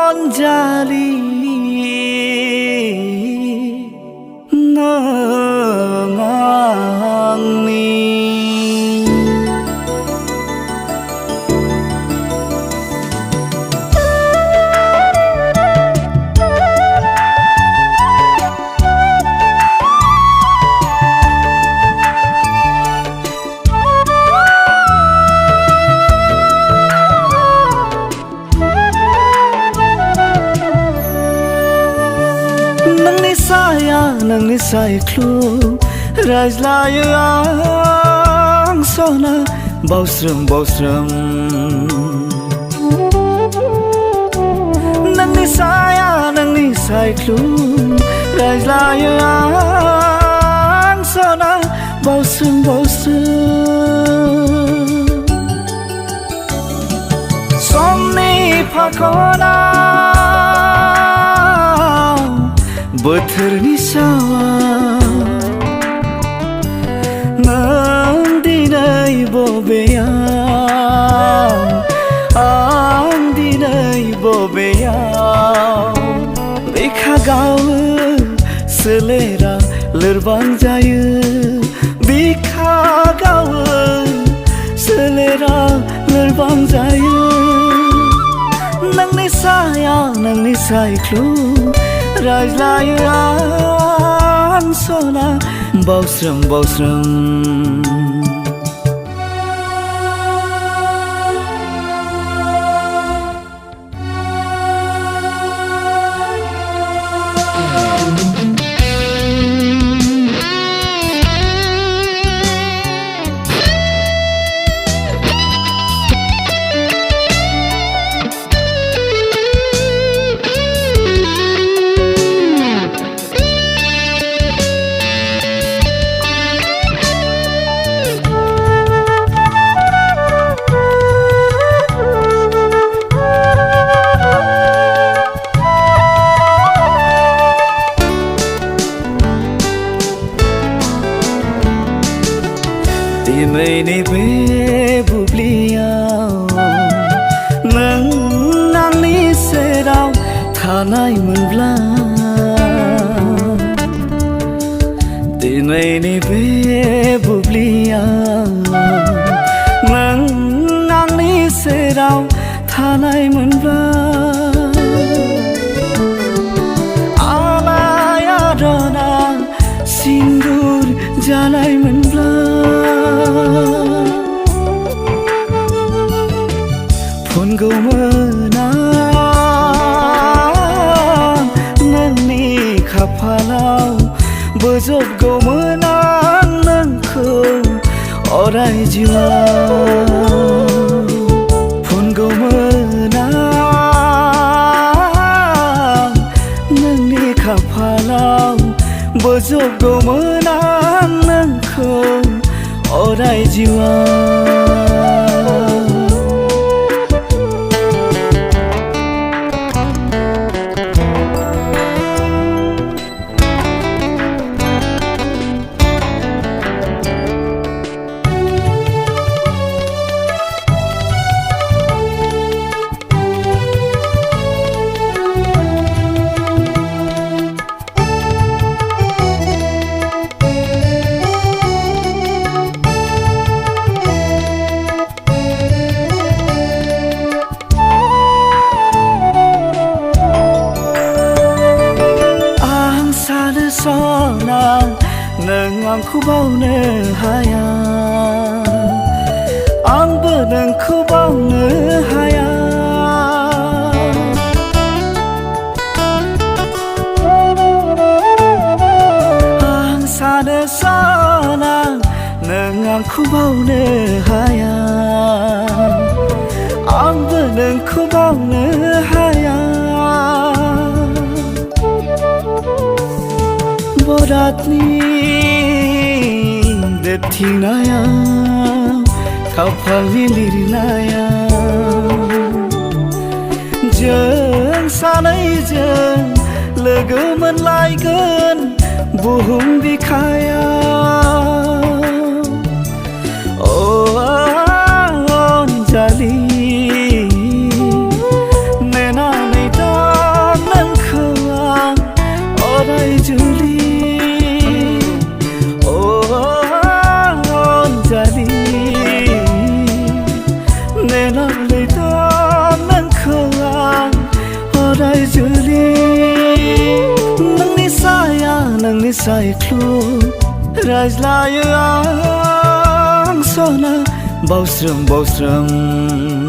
Anjali nangangni nang nisai klu rajlayo ang sona bausram nang nisai klu rajlayo ang sona bausram somni phakona बोथोरनि सावा नों दिनै बबेयाव आं दिनै बबेयाव बिखा गावो सोलेरा लोरबां जायो बिखा गावो सोलेरा लोरबां जायो नोंनि सायख्लु रायज्लायो आं सना बावस्रोम दिनैनि बे बुब्लियाव नों आंनि सेराव थानायमोनब्ला दिनैनि बे बुब्लियाव नों आंनि सेराव थानायमोनब्ला आलायारना सिन्दुर जानायमोनब्ला फुनगौमोन आं नोंनि खाफालाव बोजबगौमोन आं नोंखौ अराय जिउआव फुनगौमोन आं नोंनि खाफालाव बोजबगौमोन आं नोंखौ अराय जिउआव सना नों आंखौ बावनो हाया आंबो नोंखौ बावनो हाया आं सानो सना नों आंखौ बावनो हाया आंबो नोंखौ बावनो हाया बरातनि दोबथिंनायाव खाफालनि लिरनायाव जों सानैजों लोगो मोनलायगोन बुहुम बिखायाव साइख्लु रायज्लायो आं सना बावस्रोम बावस्रोम